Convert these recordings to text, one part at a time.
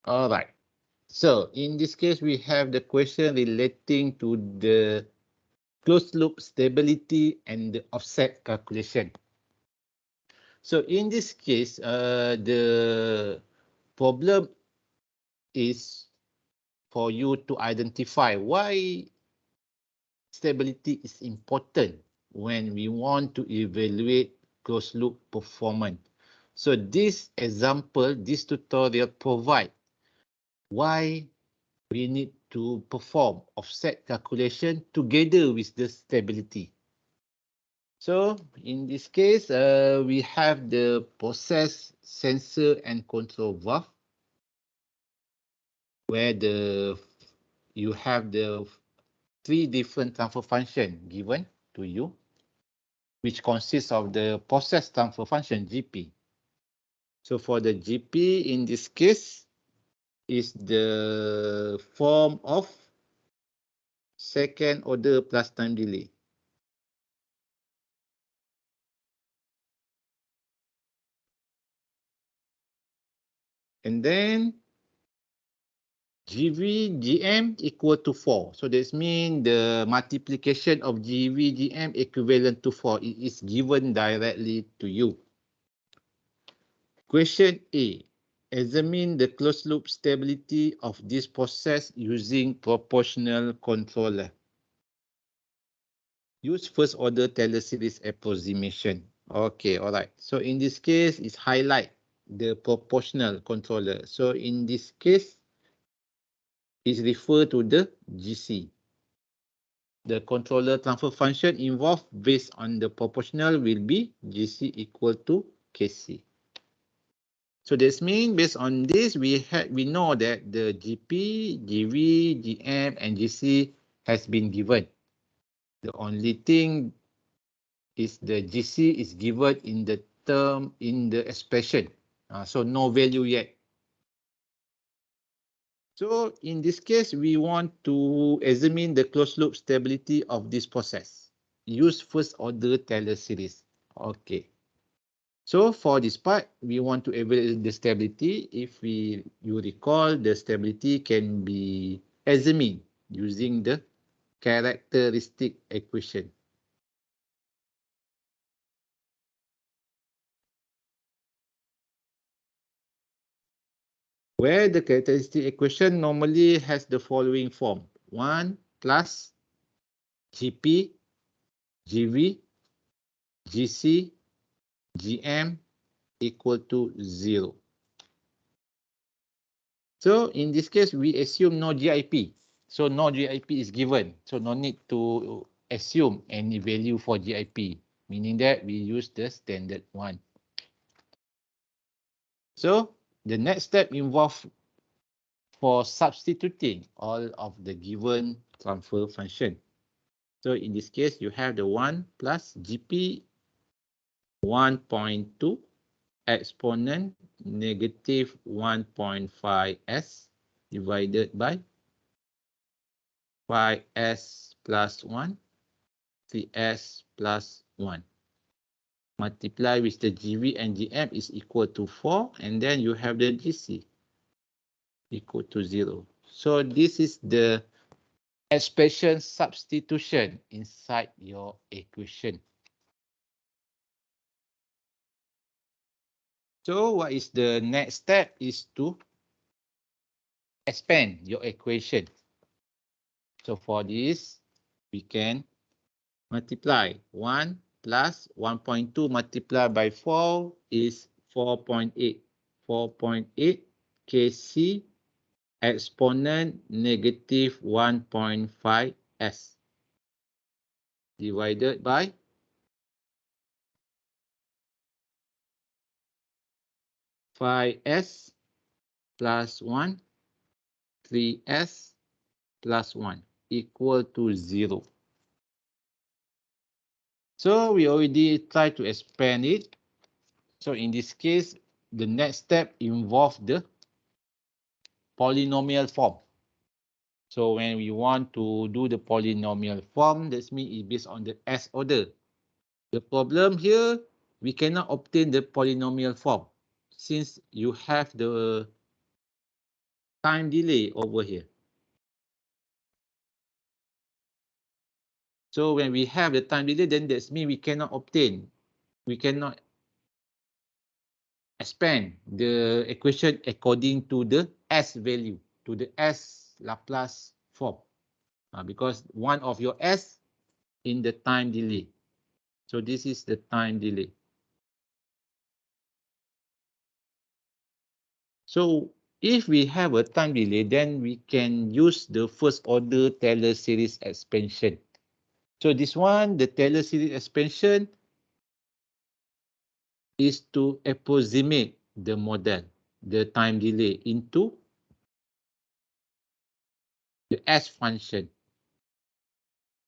All right. So in this case, we have the question relating to the closed loop stability and the offset calculation. So in this case, the problem is for you to identify why stability is important when we want to evaluate closed loop performance. So this example, this tutorial provide why we need to perform offset calculation together with the stability. So in this case, we have the process sensor and control valve where you have the three different transfer function given to you, which consists of the process transfer function GP. So for the GP in this case is the form of second order plus time delay. And then GV GM equal to 4. So that means the multiplication of GV GM equivalent to 4. It is given directly to you. Question A. Examine the closed loop stability of this process using proportional controller. Use first order Taylor series approximation. Okay, all right. So in this case, it's highlight the proportional controller. So in this case, it's refer to the GC. The controller transfer function involved based on the proportional will be GC equal to KC. So this means based on this, we know that the GP, GV, GM, and GC has been given. The only thing is the GC is given in the term in the expression. So no value yet. So in this case, we want to examine the closed loop stability of this process. Use first order Taylor series. Okay. So for this part, we want to evaluate the stability. If you recall, the stability can be examined using the characteristic equation. Where the characteristic equation normally has the following form. 1 plus GP, GV, GC, GM equal to 0. So in this case, we assume no GIP. So no GIP is given. So no need to assume any value for GIP, meaning that we use the standard one. So the next step involves for substituting all of the given transfer function. So in this case, you have the 1 plus GP 1.2 exponent negative 1.5s divided by 5s plus 1, 3s plus 1. Multiply with the GV and GM is equal to 4, and then you have the GC equal to 0. So this is the expression substitution inside your equation. So what is the next step is to expand your equation. So for this, we can multiply 1 plus 1.2 multiplied by 4 is 4.8. 4.8 Kc exponent negative 1.5 S divided by 5S plus 1, 3S plus 1 equal to 0. So we already tried to expand it. So in this case, the next step involves the polynomial form. So when we want to do the polynomial form, that means it's based on the S order. The problem here, we cannot obtain the polynomial form since you have the time delay over here. So when we have the time delay, then that means we cannot expand the equation according to the S value, to the S Laplace form. Because one of your S in the time delay. So this is the time delay. So if we have a time delay, then we can use the first order Taylor series expansion. So this one, the Taylor series expansion is to approximate the model, the time delay into the S function.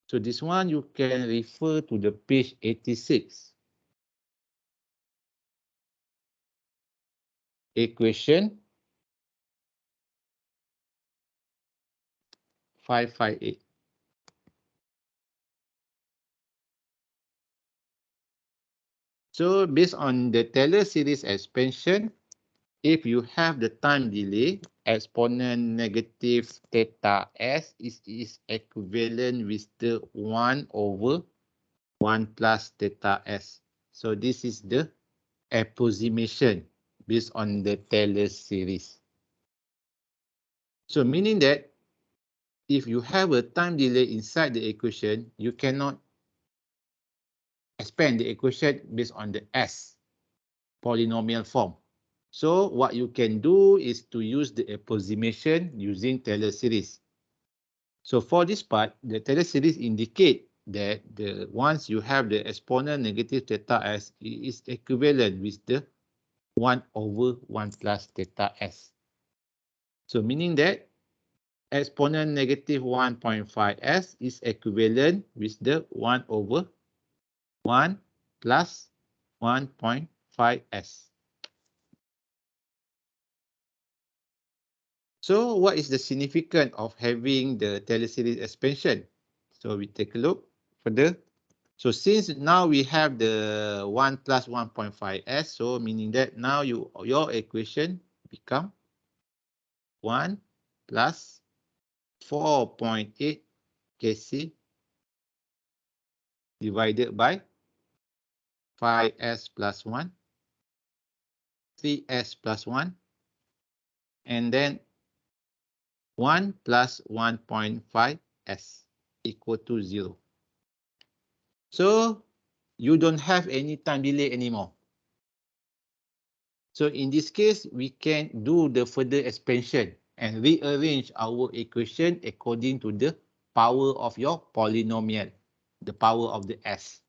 So this one you can refer to the page 86. Equation 558. So based on the Taylor series expansion, if you have the time delay, exponent negative theta s is equivalent with the 1 over 1 plus theta s. So this is the approximation based on the Taylor series. So meaning that if you have a time delay inside the equation, you cannot expand the equation based on the S polynomial form. So what you can do is to use the approximation using Taylor series. So for this part, the Taylor series indicate that once you have the exponent negative theta s, it is equivalent with the 1 over 1 plus theta s. So meaning that exponent negative 1.5s is equivalent with the 1 over 1 plus 1.5s. So what is the significance of having the Taylor series expansion? So we take a look further. So since now we have the 1 plus 1.5s, so meaning that now your equation become 1 plus 4.8 kc divided by 5s plus 1, 3s plus 1, and then 1 plus 1.5s equal to 0. So you don't have any time delay anymore. So in this case, we can do the further expansion and rearrange our equation according to the power of your polynomial, the power of the S.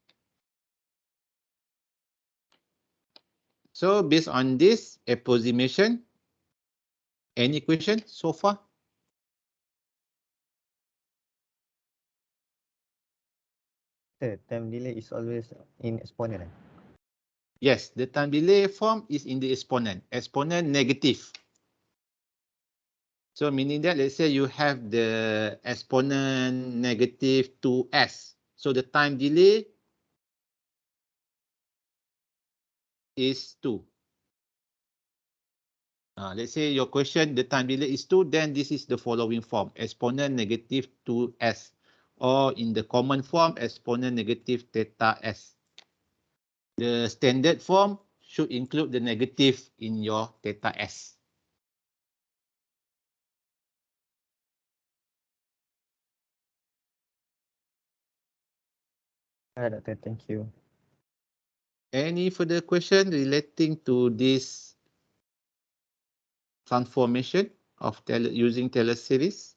So based on this approximation, any question so far? The time delay is always in exponent. Yes, the time delay form is in the exponent negative. So meaning that, let's say you have the exponent negative 2s. So the time delay is 2. Let's say your question, the time delay is 2, then this is the following form, exponent negative 2s. Or in the common form, exponent negative theta s. The standard form should include the negative in your theta s. Doctor, thank you. Any further question relating to this transformation of using Taylor series?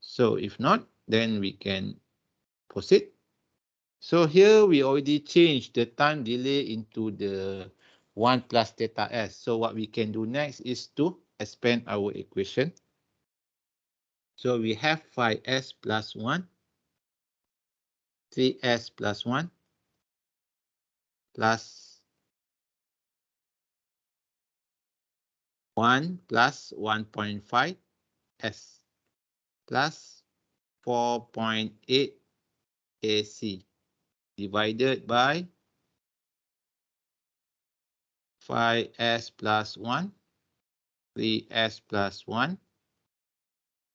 So if not, then we can proceed. So here we already changed the time delay into the 1 plus theta s. So what we can do next is to expand our equation. So we have 5s plus 1, 3s plus 1, plus 1 plus 1.5 s plus 4.8 ac divided by 5s plus 1 3s plus 1,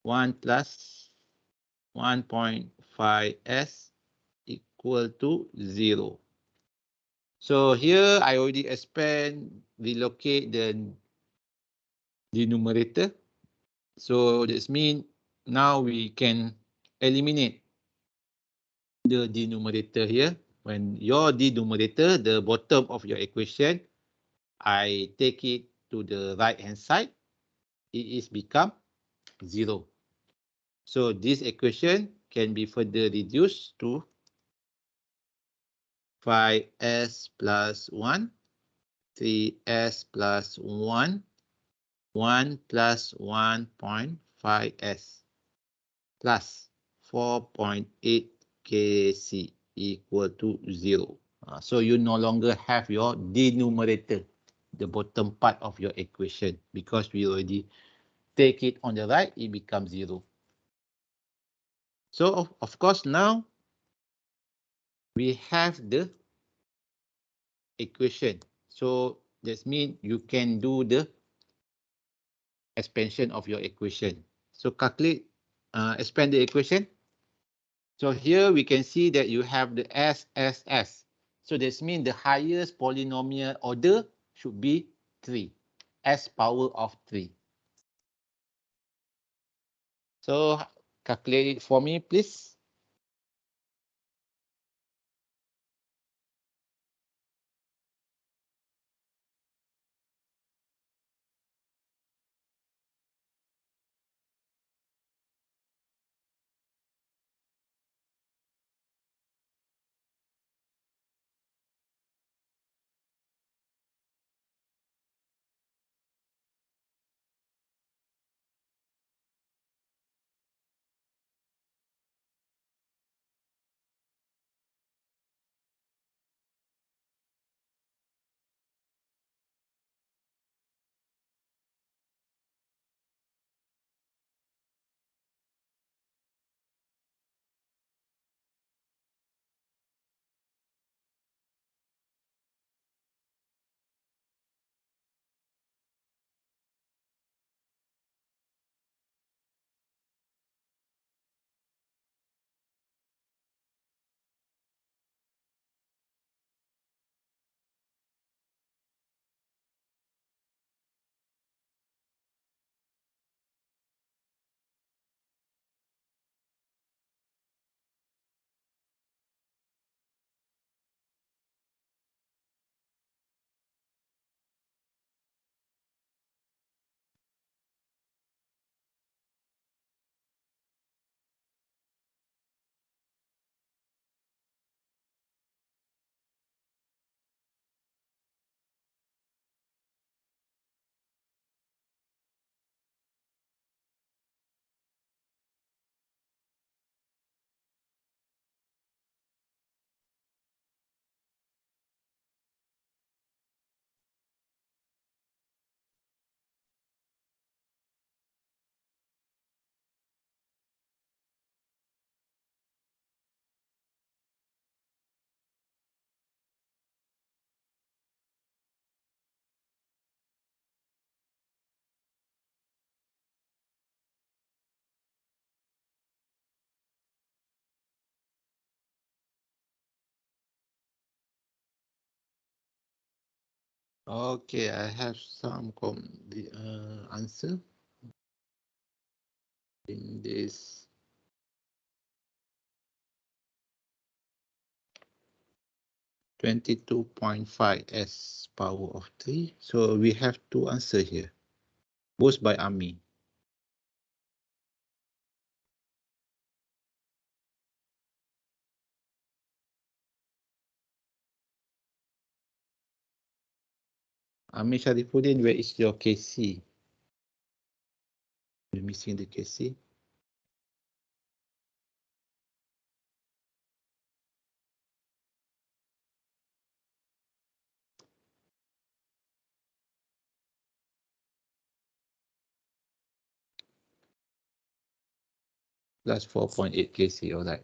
1 plus 1.5s equal to 0. So here I already expand, relocate the numerator. So this means now we can eliminate the denominator here. When your denominator, the bottom of your equation, I take it to the right hand side, it is become 0. So this equation can be further reduced to 5s plus 1, 3s plus 1, 1 plus 1.5s plus 4.8 kc equal to 0. So you no longer have your denominator, the bottom part of your equation, because we already take it on the right, it becomes 0. So of course now we have the equation. So that means you can do the expansion of your equation. So calculate, expand the equation. So here we can see that you have the SSS. So this means the highest polynomial order should be 3. S power of 3. So calculate it for me, please. Okay, I have some answer in this. (22.5) power of 3. So we have two answers here, both by Ami. Ami Sharifuddin, where is your KC? You're missing the KC. Plus 4.8 KC, alright.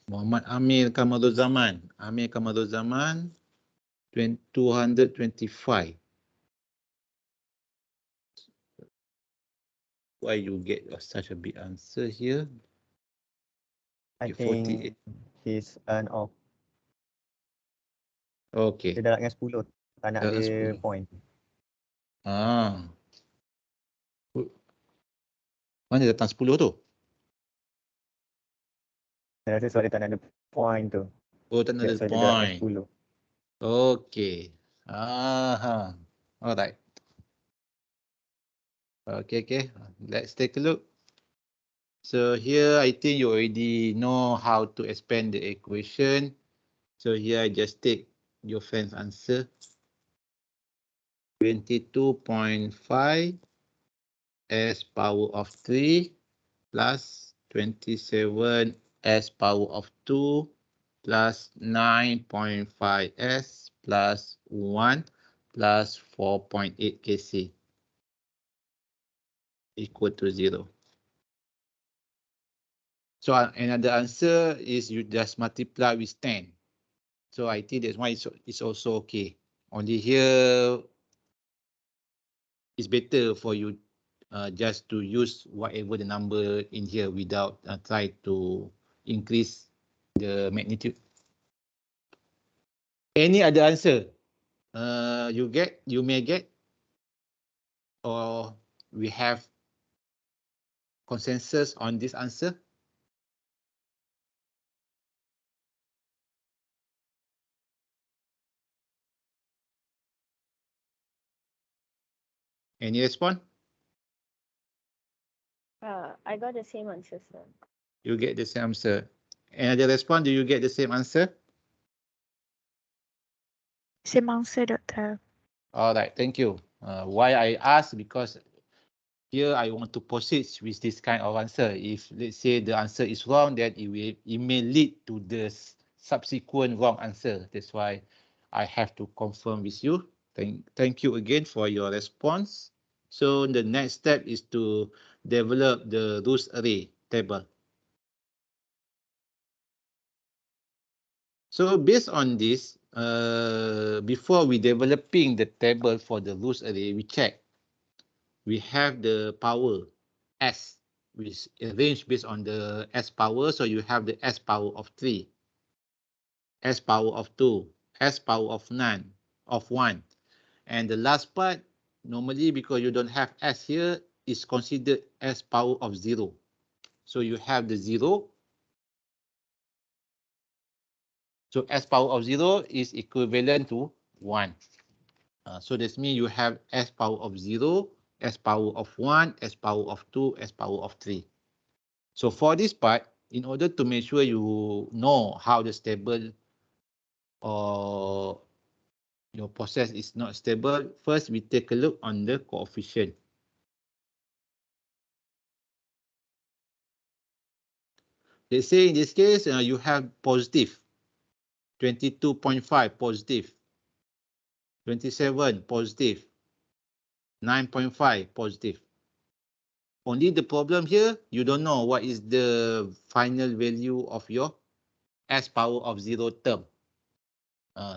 Muhammad Amir Kamaruzaman. Amir Kamaruzaman, 225. Why you get such a big answer here? I Get 48. think he's an off. Okay. Dia dah dengan 10. Tak nak dia 10. point. Ah. Mana datang 10 tu? Saya rasa sebab dia tak nak ada point tu. Oh, tak ada That's why dia dah dengan point. 10. Okay. Alright. Okay. Let's take a look. So here I think you already know how to expand the equation. So here I just take your friend's answer. 22.5 s power of 3 plus 27 s power of 2 plus 9.5 s plus 1 plus 4.8 kc equal to 0. So another answer is you just multiply with 10. So I think that's why it's also okay. Only here it's better for you just to use whatever the number in here without try to increase the magnitude. Any other answer you may get, or we have consensus on this answer? Any response? I got the same answer, sir. You get the same answer. Another response, do you get the same answer? Same answer, doctor. All right, thank you. Why I ask, because here I want to proceed with this kind of answer. If let's say the answer is wrong, then it may lead to the subsequent wrong answer. That's why I have to confirm with you. Thank you again for your response. So the next step is to develop the rules array table. So based on this, before we developing the table for the rules array, we check. We have the power S, which arranged based on the S power. So you have the S power of 3, S power of 2, S power of 9, of 1. And the last part, normally because you don't have S here, is considered S power of 0. So you have the 0. So S power of 0 is equivalent to 1. So that means you have S power of 0, S power of 1, S power of 2, S power of 3. So for this part, in order to make sure you know how the stable or your process is not stable, first we take a look on the coefficient. Let's say in this case, you have positive, 22.5 positive, 27 positive, 9.5 positive. Only the problem here, you don't know what is the final value of your S power of 0 term.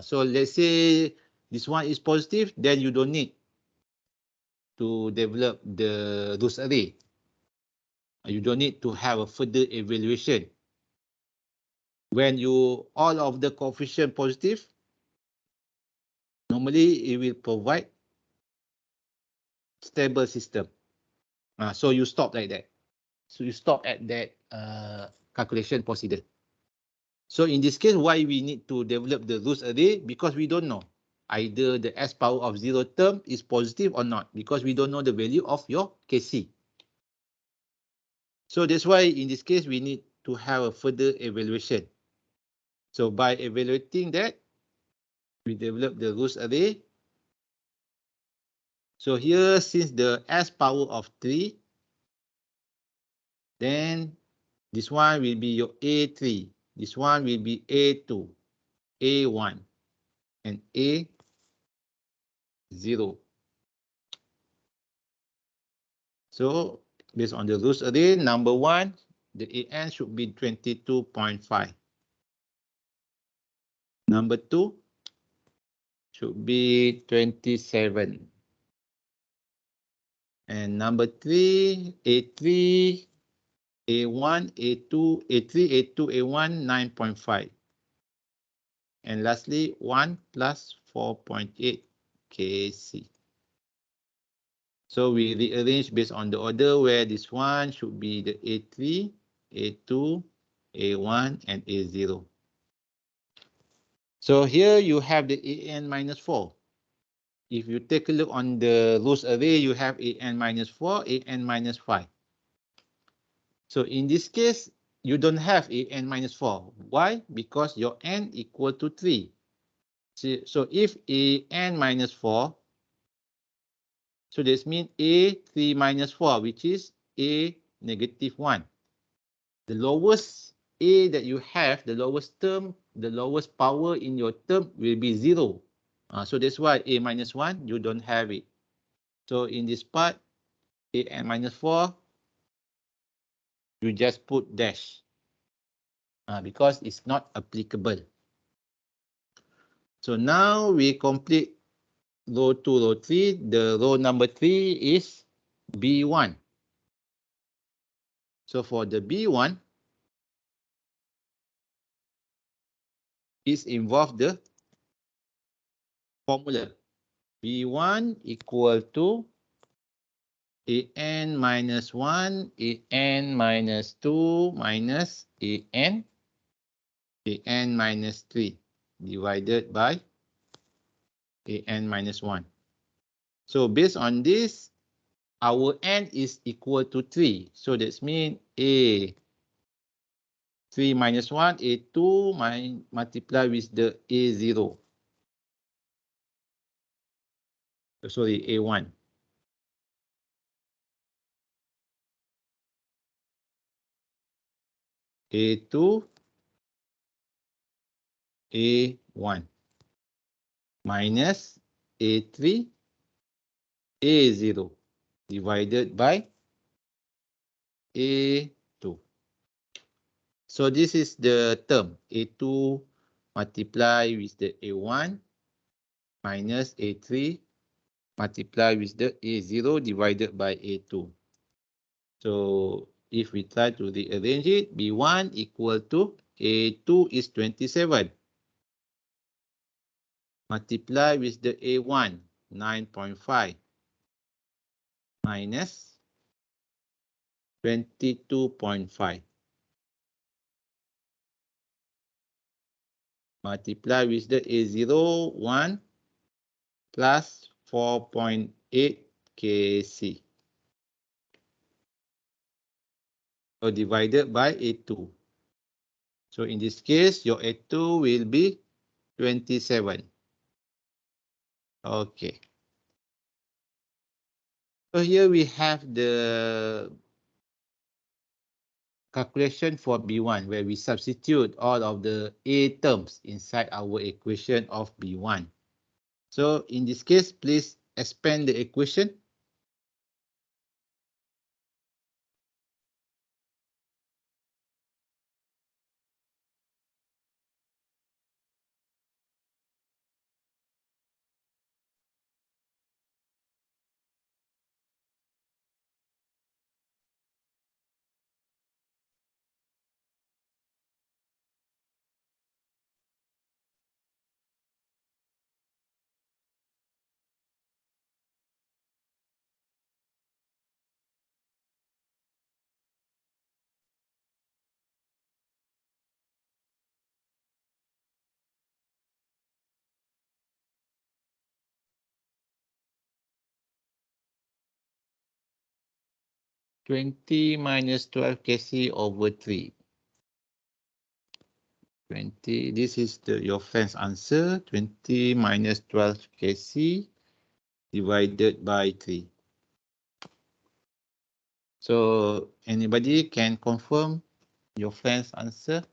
So let's say this one is positive, then you don't need to develop the rules array. You don't need to have a further evaluation. When you all of the coefficient positive, normally it will provide stable system. So you stop like that. So you stop at that calculation procedure. So in this case, why we need to develop the rules array? Because we don't know either the S power of 0 term is positive or not, because we don't know the value of your Kc. So that's why in this case, we need to have a further evaluation. So by evaluating that, we develop the rules array. So here, since the S power of 3, then this one will be your A3. This one will be A2, A1, and A0. So based on the rules array, number 1, the AN should be 22.5. Number 2 should be 27. And number 3, A3, A1, A2, A3, A2, A1, 9.5. And lastly, 1 plus 4.8 kc. So we rearrange based on the order where this one should be the A3, A2, A1, and A0. So here you have the AN minus 4. If you take a look on the rows array, you have AN minus 4, AN minus 5. So in this case, you don't have AN minus 4. Why? Because your N equal to 3. So if AN minus 4, so this means A3 minus 4, which is A negative 1. The lowest A that you have, the lowest term, the lowest power in your term will be 0. So that's why A minus 1, you don't have it. So in this part, AN minus 4, you just put dash because it's not applicable. So now we complete row 2, row 3. The row number 3 is B1. So for the B1, it involves the formula. B1 equal to AN minus 1, AN minus 2 minus AN minus 3 divided by AN minus 1. So based on this, our N is equal to 3. So that means A 3 minus 1, A2 multiply with the A0. Sorry, A1. A2, A1 minus A3, A0 divided by A2. So this is the term A2 multiply with the A1 minus A3 multiply with the A0 divided by A2. So if we try to rearrange it, B1 equal to A2 is 27. Multiply with the A1, 9.5 minus 22.5. Multiply with the A0, 1 plus 4.8 kc. So divided by A2. So in this case, your A2 will be 27. Okay. So here we have the calculation for B1 where we substitute all of the A terms inside our equation of B1. So in this case, please expand the equation. Twenty minus 12 kc over 3. 20. This is your friend's answer. 20 minus 12 kc divided by 3. So anybody can confirm your friend's answer?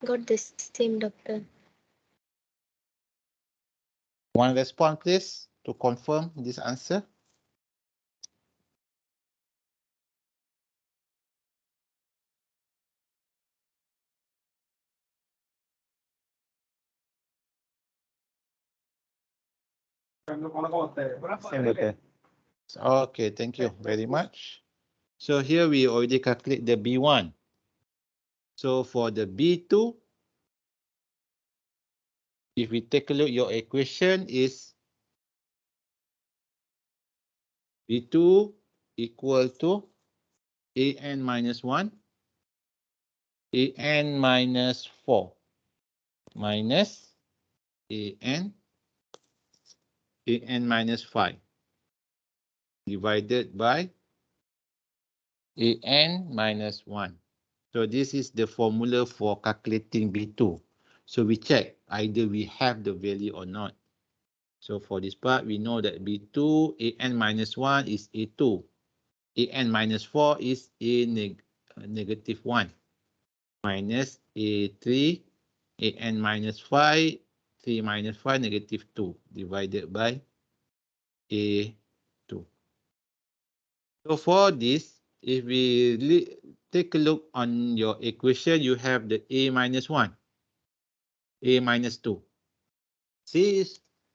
Got this same, doctor. One response, please. to confirm this answer? Same better. Okay, thank you very much. So here we already calculate the B1. So for the B2, if we take a look, your equation is B2 equal to AN minus 1, AN minus 4, minus AN minus 5, divided by AN minus 1. So this is the formula for calculating B2. So we check either we have the value or not. So for this part, we know that B2, AN minus 1 is A2. AN minus 4 is negative 1. Minus A3, AN minus 5, 3 minus 5, negative 2, divided by A2. So for this, if we take a look on your equation, you have the A minus 1, A minus 2. See,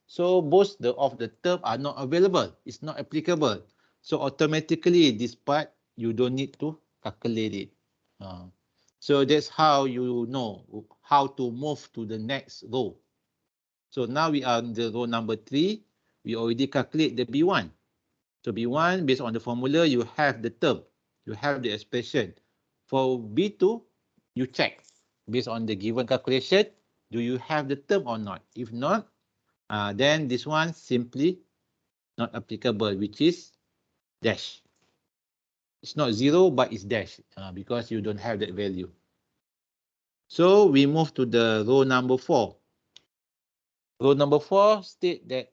so both of the term are not available. It's not applicable. So automatically, this part, you don't need to calculate it. So that's how you know how to move to the next row. So now we are on the row number 3. We already calculate the B1. So B1, based on the formula, you have the term. You have the expression. For B2, you check. Based on the given calculation, do you have the term or not? If not, then this one simply not applicable, which is dash. It's not 0, but it's dash because you don't have that value. So we move to the row number 4. Row number 4 state that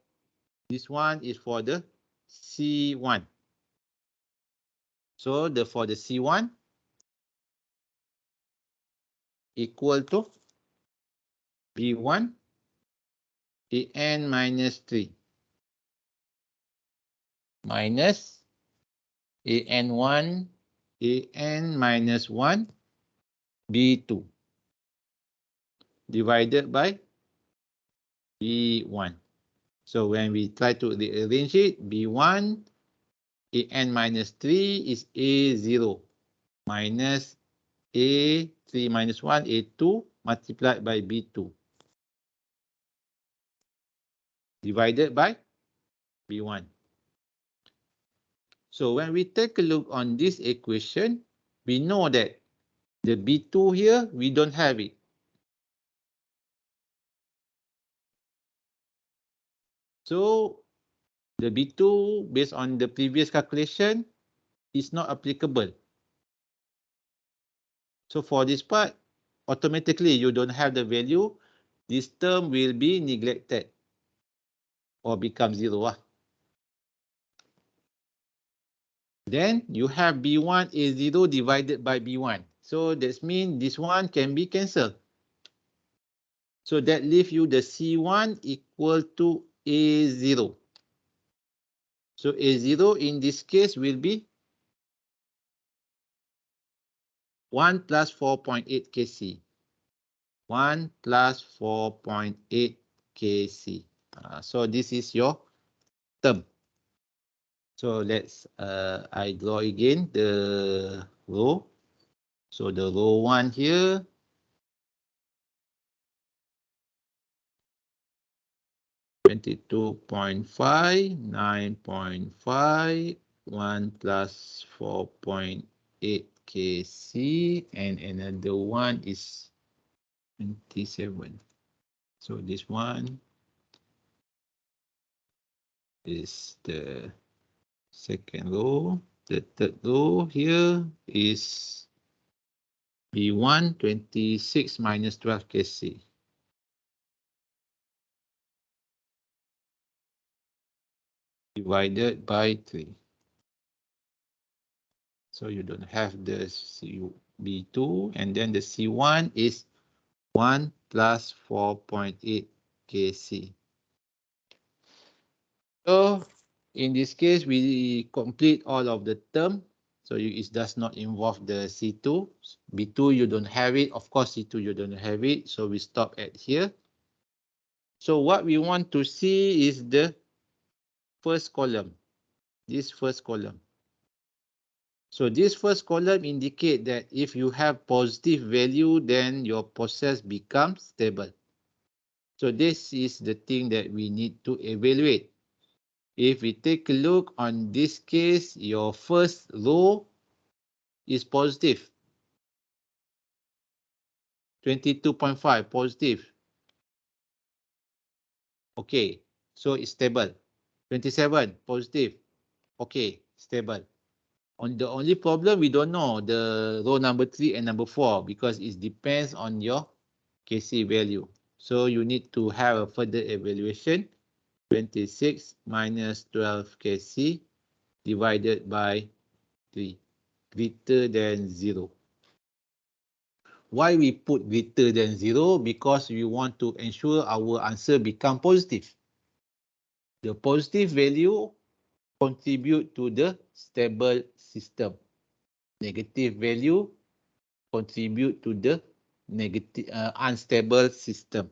this one is for the C1. So for the C1 equal to B1 AN minus 3 minus AN1 AN minus 1 B2 divided by B1. So when we try to rearrange it, B1 AN minus 3 is A0 minus A3 minus 1 A2 multiplied by B2 divided by B1. So when we take a look on this equation, we know that the B2 here, we don't have it. So the B2, based on the previous calculation, is not applicable. So for this part, automatically you don't have the value. This term will be neglected or become 0. Then you have B1 A0 divided by B1. So that means this one can be cancelled. So that leaves you the C1 equal to A0. So A0 in this case will be 1 plus 4.8 kc. 1 plus 4.8 kc. So this is your term. So let's, I draw again the row. So the row 1 here, 22.5, 9.5, 1 plus 4.8 kc, and another one is 27. So this one is the second row. The third row here is B1, 26 minus 12 kc. Divided by 3. So you don't have the B2, and then the C1 is 1 plus 4.8 kc. So in this case, we complete all of the term. So it does not involve the C2. B2, you don't have it. Of course, C2, you don't have it. So we stop at here. So what we want to see is the first column, this first column. So this first column indicate that if you have positive value, then your process becomes stable. So this is the thing that we need to evaluate. If we take a look on this case, your first row is positive. 22.5 positive. Okay, so it's stable. 27 positive. Okay, stable. On the only problem, we don't know the row number 3 and number 4 because it depends on your KC value. So you need to have a further evaluation. 26 minus 12 KC divided by 3 greater than 0. Why we put greater than 0? Because we want to ensure our answer become positive. The positive value contribute to the stable system. Negative value contribute to the negative unstable system.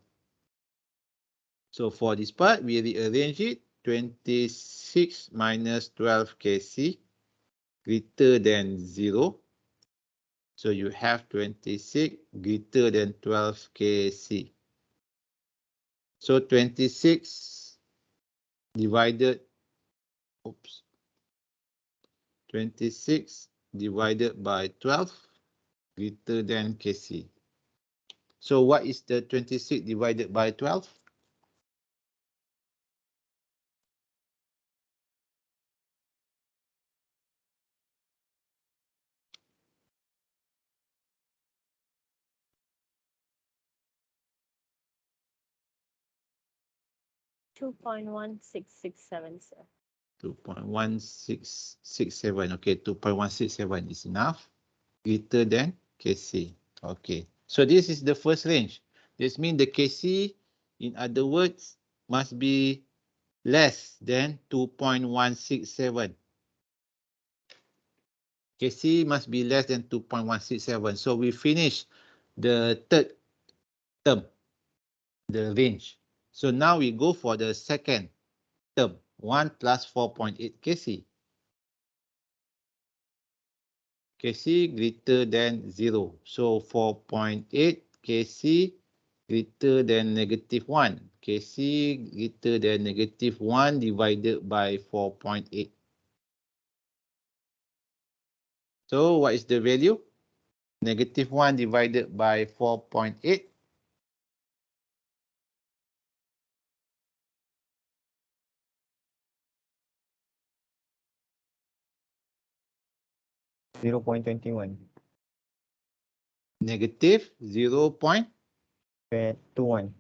So for this part, we rearrange it. 26 minus 12 KC greater than 0. So you have 26 greater than 12 KC. So 26 divided, 26 divided by 12 greater than KC. So what is the 26 divided by 12? 2.1667, sir. 2.1667. Okay, 2.167 is enough. Greater than KC. Okay. So this is the first range. This means the KC, in other words, must be less than 2.167. KC must be less than 2.167. So we finish the third term, the range. So now we go for the second term, 1 plus 4.8 KC. KC greater than 0. So 4.8 KC greater than negative 1. KC greater than negative 1 divided by 4.8. So what is the value? Negative 1 divided by 4.8. 0.21. Negative 0.21.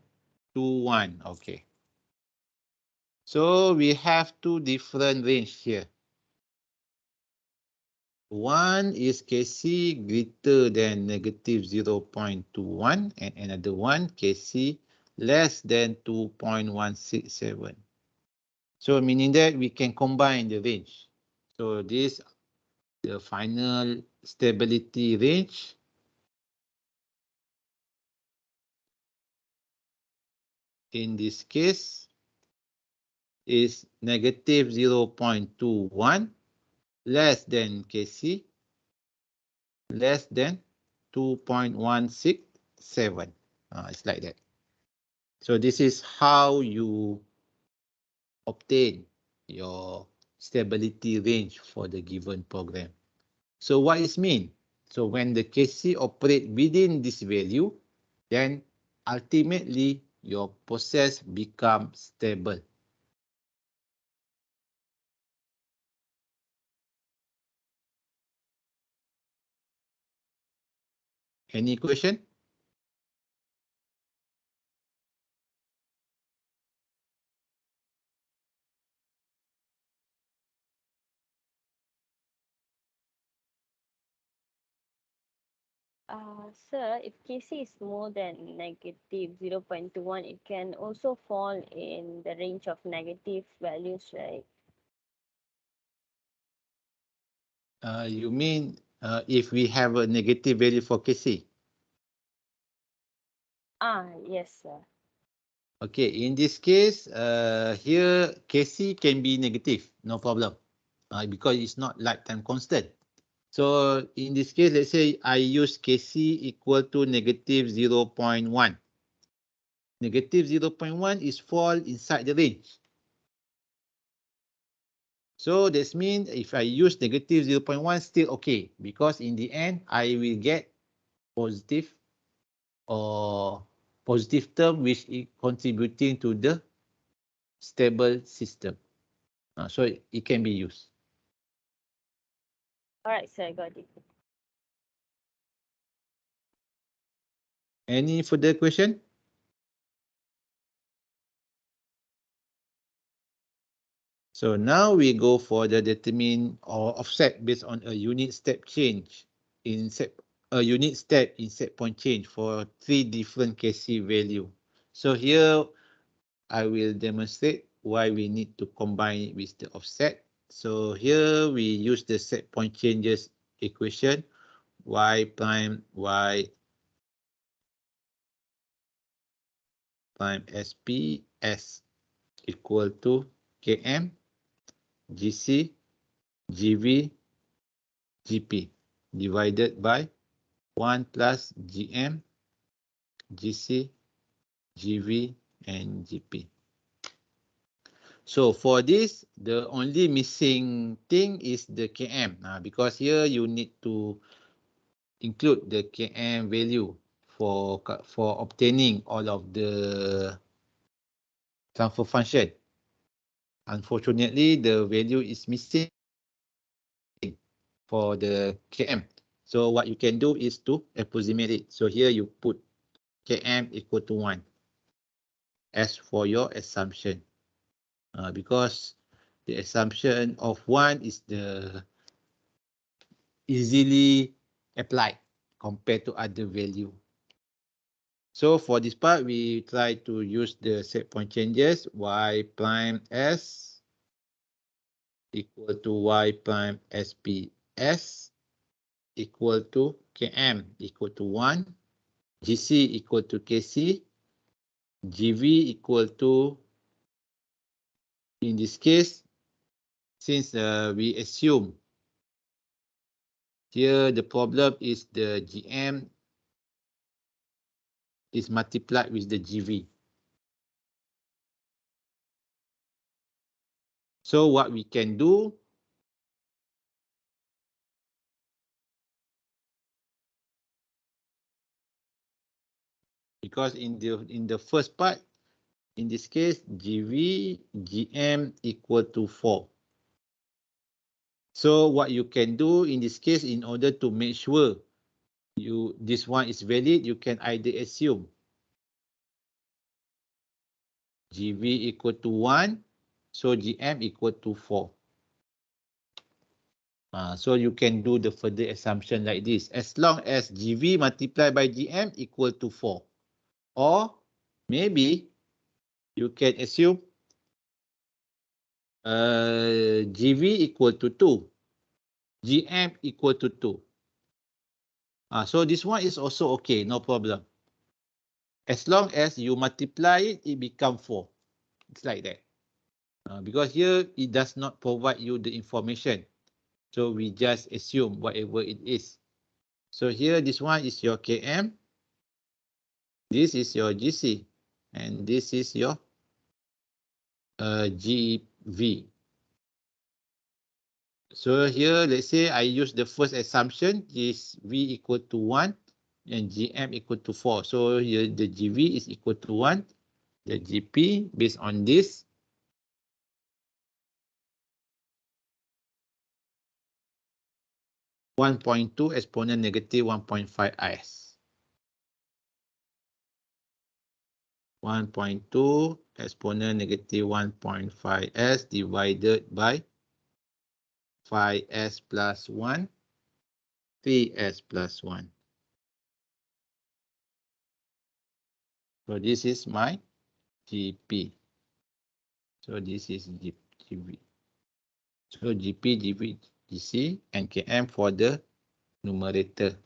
21. Okay. So we have two different range here. One is KC greater than negative 0.21 and another one KC less than 2.167. So meaning that we can combine the range. So this, the final stability range in this case is negative 0.21 less than KC less than 2.167. It's like that. So this is how you obtain your stability range for the given program. So what is mean? So when the KC operate within this value, then ultimately your process becomes stable. Any question? Sir, if KC is more than negative 0.21, it can also fall in the range of negative values, right? You mean if we have a negative value for KC? Yes, sir. Okay, in this case, here KC can be negative, no problem, because it's not lifetime constant. So in this case, let's say I use KC equal to negative 0.1. Negative 0.1 is fall inside the range. So that means if I use negative 0.1, still okay, because in the end, I will get positive or positive term which is contributing to the stable system. So it can be used. All right, sir, I got it. Any further question? So now we go for the determine or offset based on a unit step change in a unit step in set point change for 3 different KC value. So here I will demonstrate why we need to combine it with the offset. So here we use the set point changes equation y prime sp s equal to km gc gv gp divided by 1 plus gm gc gv and gp. So for this, the only missing thing is the km, because here you need to include the km value for obtaining all of the transfer function. Unfortunately, the value is missing for the km. So what you can do is to approximate it. So here you put km equal to 1 as for your assumption, because the assumption of 1 is the easily applied compared to other value. So for this part, we try to use the set point changes y prime s equal to y prime sp s equal to km equal to 1, gc equal to kc, gv equal to, in this case, since we assume here the problem is the gm is multiplied with the gv. So what we can do, because in the first part, in this case, gv gm equal to 4. So what you can do in this case, in order to make sure this one is valid, you can either assume gv equal to 1, so gm equal to 4. So you can do the further assumption like this, as long as gv multiplied by gm equal to 4. Or maybe you can assume gv equal to 2, gm equal to 2. So this one is also okay, no problem. As long as you multiply it, it becomes 4. It's like that. Because here, it does not provide you the information. So we just assume whatever it is. So here, this one is your km. This is your gc. And this is your gv. So here, let's say I use the first assumption is v equal to 1 and gm equal to 4. So here the gv is equal to 1. The gp based on this 1.2 exponent negative 1.5 is. 1.2 exponent negative 1.5 s divided by 5s plus 1, 3s plus 1. So this is my GP. So this is GP. So GP, GP, GC, and KM for the numerator.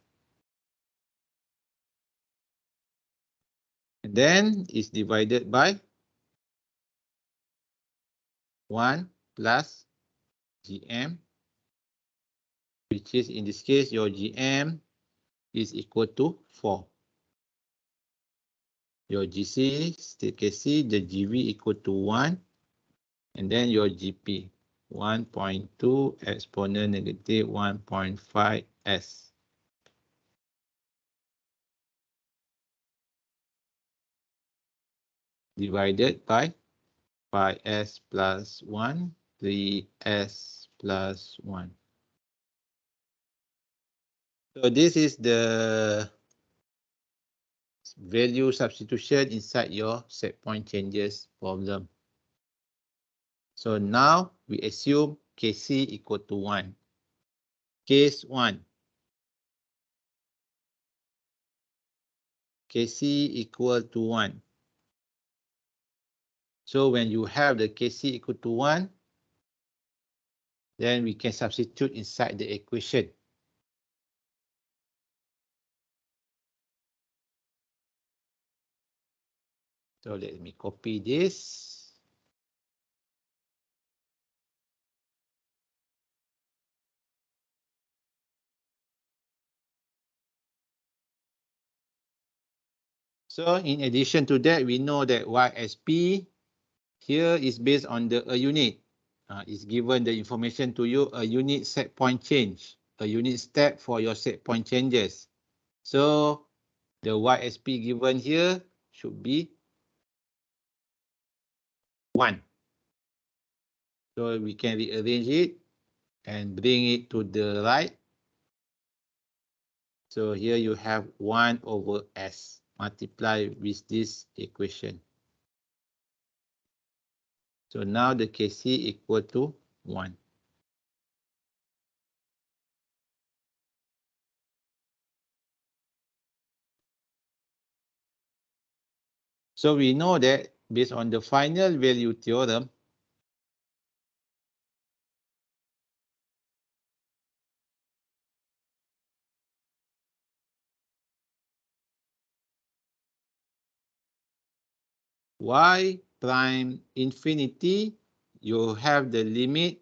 And then it's divided by 1 plus GM, which is in this case your GM is equal to 4. Your GC, state KC, the GV equal to 1. And then your GP, 1.2 exponent negative 1.5 S. Divided by 5S plus 1, 3S plus 1. So this is the value substitution inside your set point changes problem. So now we assume KC equal to 1. Case 1. KC equal to 1. So when you have the KC equal to 1, then we can substitute inside the equation. So let me copy this. So in addition to that, we know that YSP here is based on a unit. It's given the information to you, a unit set point change, a unit step for your set point changes. So the YSP given here should be 1. So we can rearrange it and bring it to the right. So here you have 1 over S multiplied with this equation. So now the KC equal to 1. So we know that based on the final value theorem, y prime infinity, you have the limit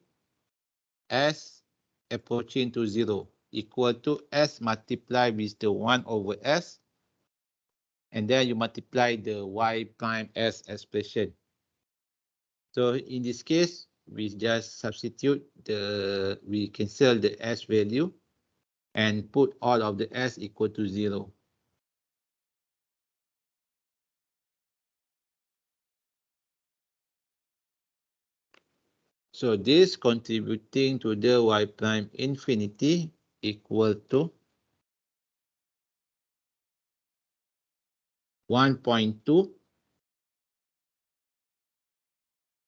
s approaching to 0 equal to s multiplied with the 1 over s, and then you multiply the y prime s expression. So in this case, we just substitute we cancel the s value and put all of the s equal to 0. So this contributing to the y prime infinity equal to 1.2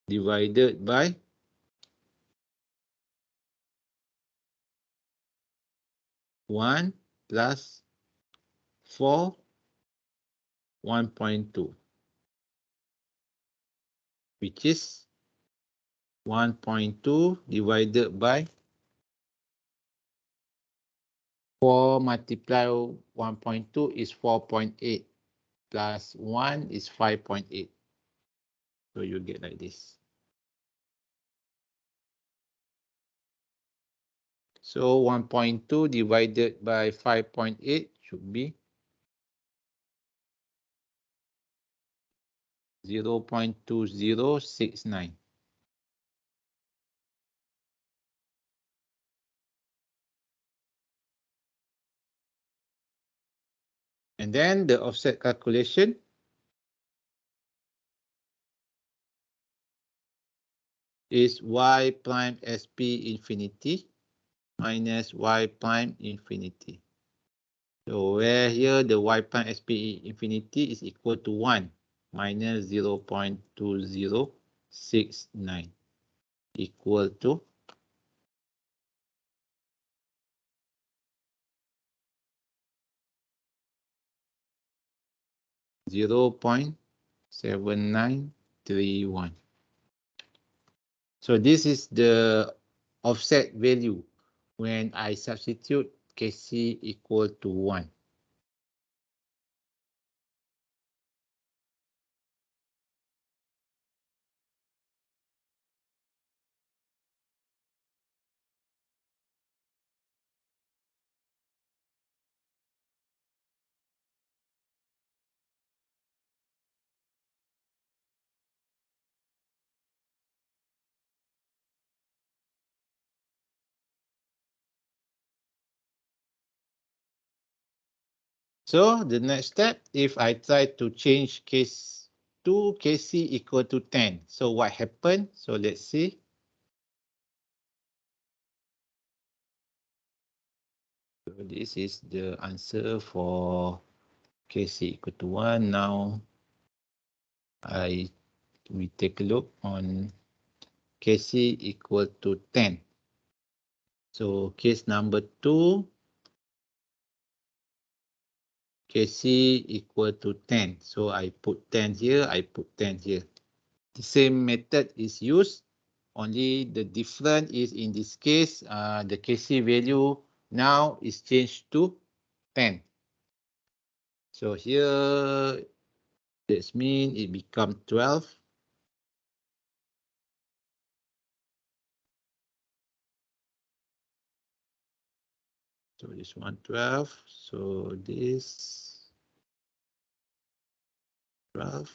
divided by 1 plus 4, 1.2, which is 1.2 divided by 4 multiply 1.2 is 4.8 plus 1 is 5.8. So you get like this. So 1.2 divided by 5.8 should be 0.2069. And then the offset calculation is y prime sp infinity minus y prime infinity. So where here the y prime sp infinity is equal to 1 minus 0.2069 equal to 0.7931. So this is the offset value when I substitute Kc equal to 1. So the next step, if I try to change case 2 Kc equal to 10. So what happened? So let's see. So this is the answer for Kc equal to 1. Now we take a look on Kc equal to 10. So case number 2, Kc equal to 10. So I put 10 here, I put 10 here. The same method is used, only the difference is in this case, the Kc value now is changed to 10. So here, this means it becomes 12. So this one 12. So this 12.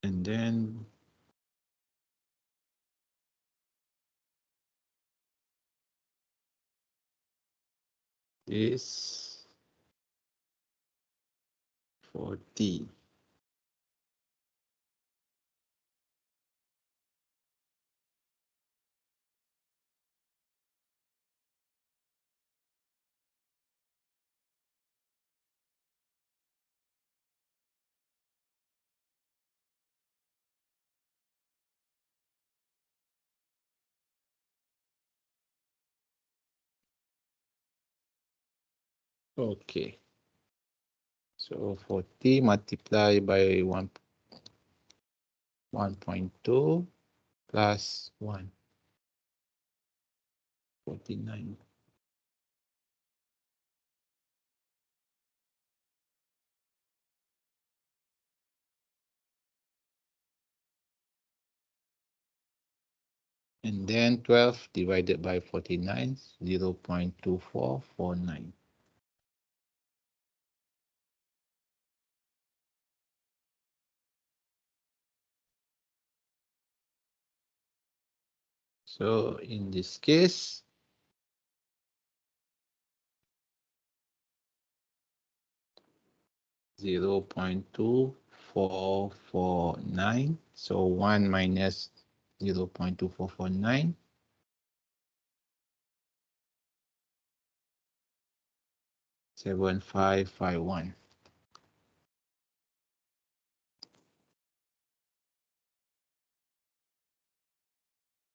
And then this 40. Okay. So 40 multiplied by 1.2 plus 1. 49. And then 12 divided by 49, 0.2449. So in this case, zero point 0.2449. So 1 minus 0.2449. 7551.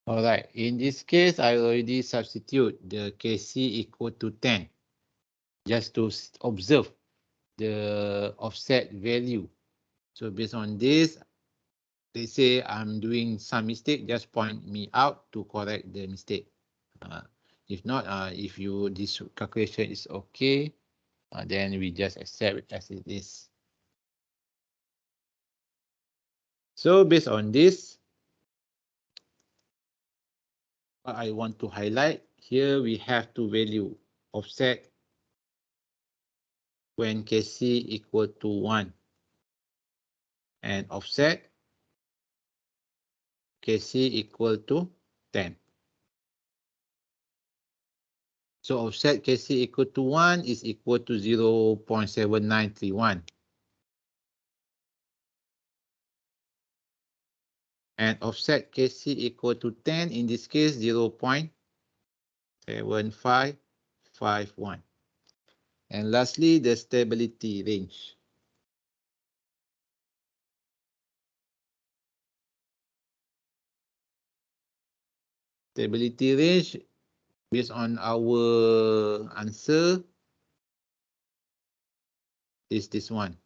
All right, in this case, I already substitute the Kc equal to 10 just to observe the offset value. So based on this, they say I'm doing some mistake, just point me out to correct the mistake. If not, if this calculation is okay, then we just accept it as it is. So based on this, what I want to highlight here, we have to value offset when Kc equal to 1 and offset Kc equal to 10. So offset Kc equal to 1 is equal to 0.7931. And offset Kc equal to 10, in this case 0.7551. And lastly, the stability range. Stability range based on our answer is this one.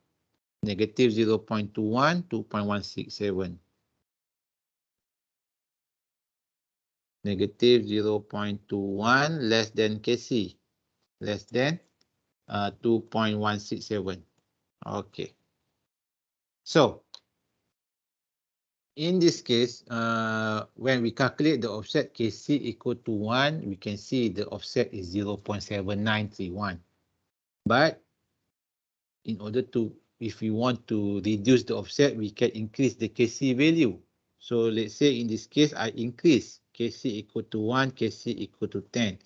Negative 0.21, 2.167. Negative 0.21 less than KC. Less than 2.167. Okay. So, in this case, when we calculate the offset KC equal to 1, we can see the offset is 0.7931. But in order to, if we want to reduce the offset, we can increase the KC value. So let's say in this case, I increase KC equal to 1, KC equal to 10.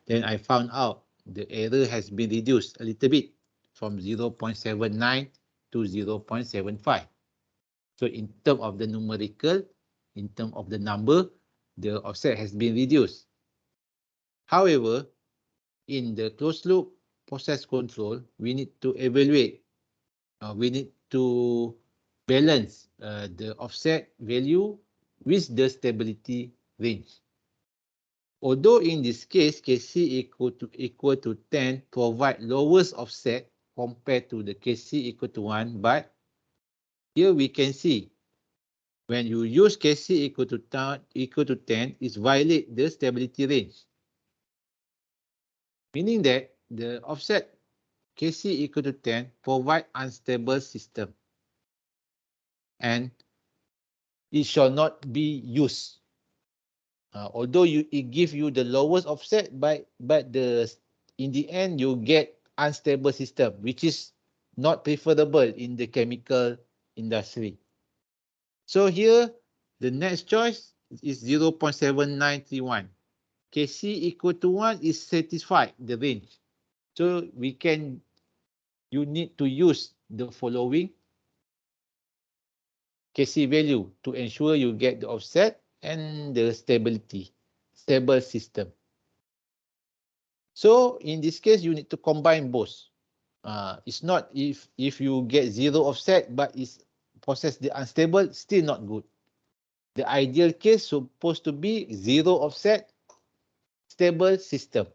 Then I found out the error has been reduced a little bit from 0.79 to 0.75. So in terms of the numerical, in terms of the number, the offset has been reduced. However, in the closed loop process control, we need to evaluate, we need to balance the offset value with the stability range. Although in this case, KC equal to 10 provide lowest offset compared to the KC equal to 1, but here we can see when you use KC equal to 10, it violates the stability range. Meaning that the offset KC equal to 10 provide unstable system. And it shall not be used. Although it gives you the lowest offset, but in the end you get unstable system, which is not preferable in the chemical industry. So here the next choice is 0.7931. KC equal to 1 is satisfied the range. So you need to use the following KC value to ensure you get the offset and the stable system. So in this case, you need to combine both. It's not if you get zero offset but it's process the unstable, still not good. The ideal case supposed to be zero offset, stable system.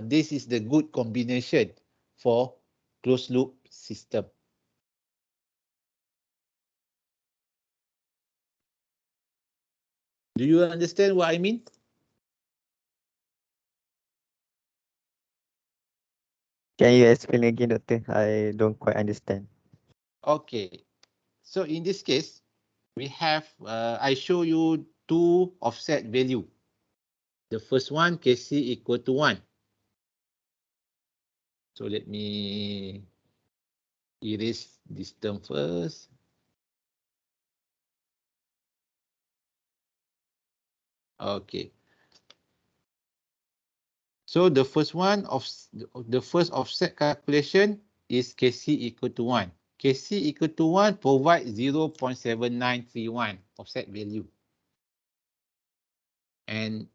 This is the good combination for closed loop system. Do you understand what I mean? Can you explain again, Doctor? I don't quite understand. Okay. So in this case, we have, I show you two offset value. The first one, KC equal to 1. So let me erase this term first. Okay. So the first one of the first offset calculation is KC equal to 1. KC equal to 1 provide 0.7931 offset value. And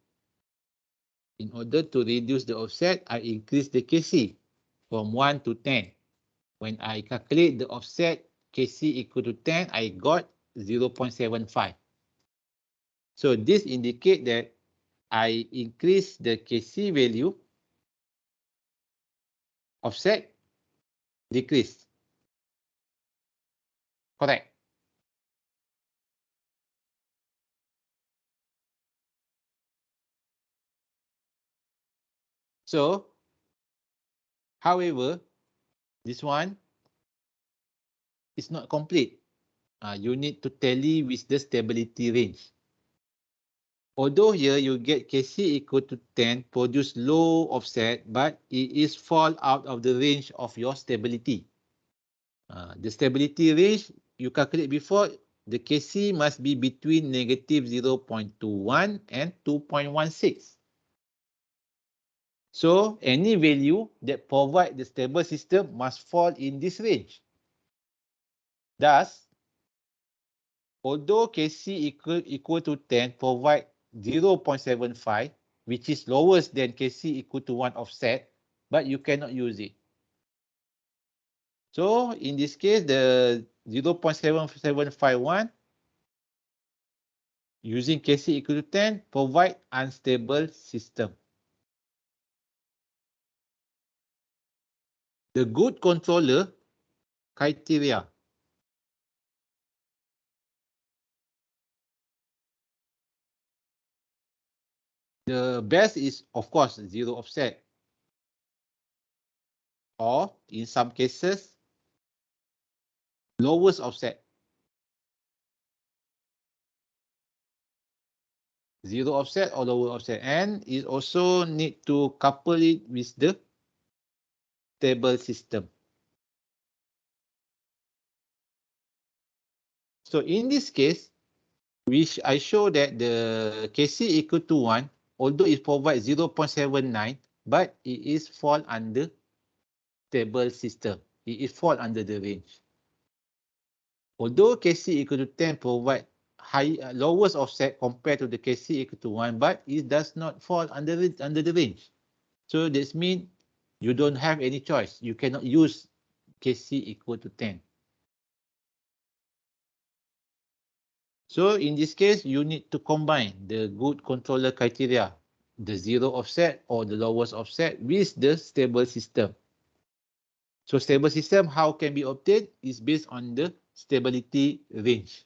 in order to reduce the offset, I increase the KC from 1 to 10. When I calculate the offset KC equal to 10, I got 0.75. So this indicate that I increase the KC value, offset decrease. Correct. So, however, this one is not complete. You need to tally with the stability range. Although here you get KC equal to 10 produce low offset, but it is fall out of the range of your stability. The stability range you calculate before, the KC must be between negative 0.21 and 2.16. So any value that provide the stable system must fall in this range. Thus, although KC equal to 10 provide 0.75, which is lowest than KC equal to 1 offset, but you cannot use it. So in this case, the 0.7751 using KC equal to 10 provide unstable system. the good controller criteria. The best is, of course, zero offset. Or, in some cases, lowest offset. Zero offset or lower offset. And it also need to couple it with the stable system. So in this case, which I show that the KC equal to 1, although it provides 0.79, but it is fall under stable system. It is fall under the range. Although KC equal to 10 provide lowest offset compared to the KC equal to 1, but it does not fall under the range. So this means you don't have any choice. You cannot use KC equal to 10. So in this case, you need to combine the good controller criteria, the zero offset or the lowest offset with the stable system. So stable system, how can be obtained is based on the stability range.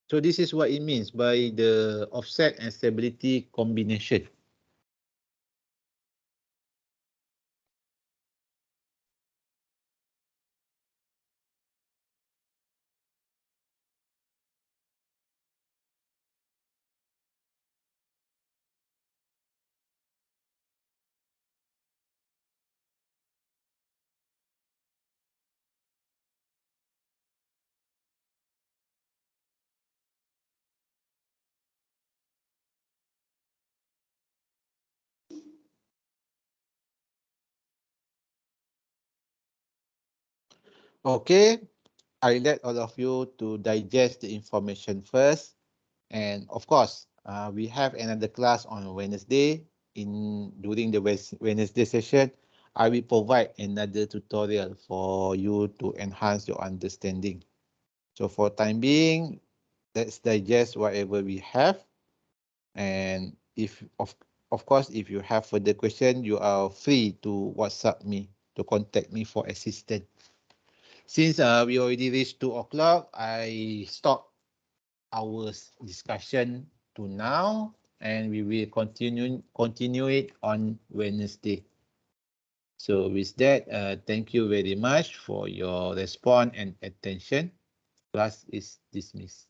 So this is what it means by the offset and stability combination. Okay, I let all of you to digest the information first. And of course, we have another class on Wednesday. During the Wednesday session, I will provide another tutorial for you to enhance your understanding. So for time being, let's digest whatever we have. And if of course, if you have further question, you are free to WhatsApp me to contact me for assistance. Since we already reached 2 o'clock, I stop our discussion to now, and we will continue it on Wednesday. So with that, thank you very much for your response and attention. Class is dismissed.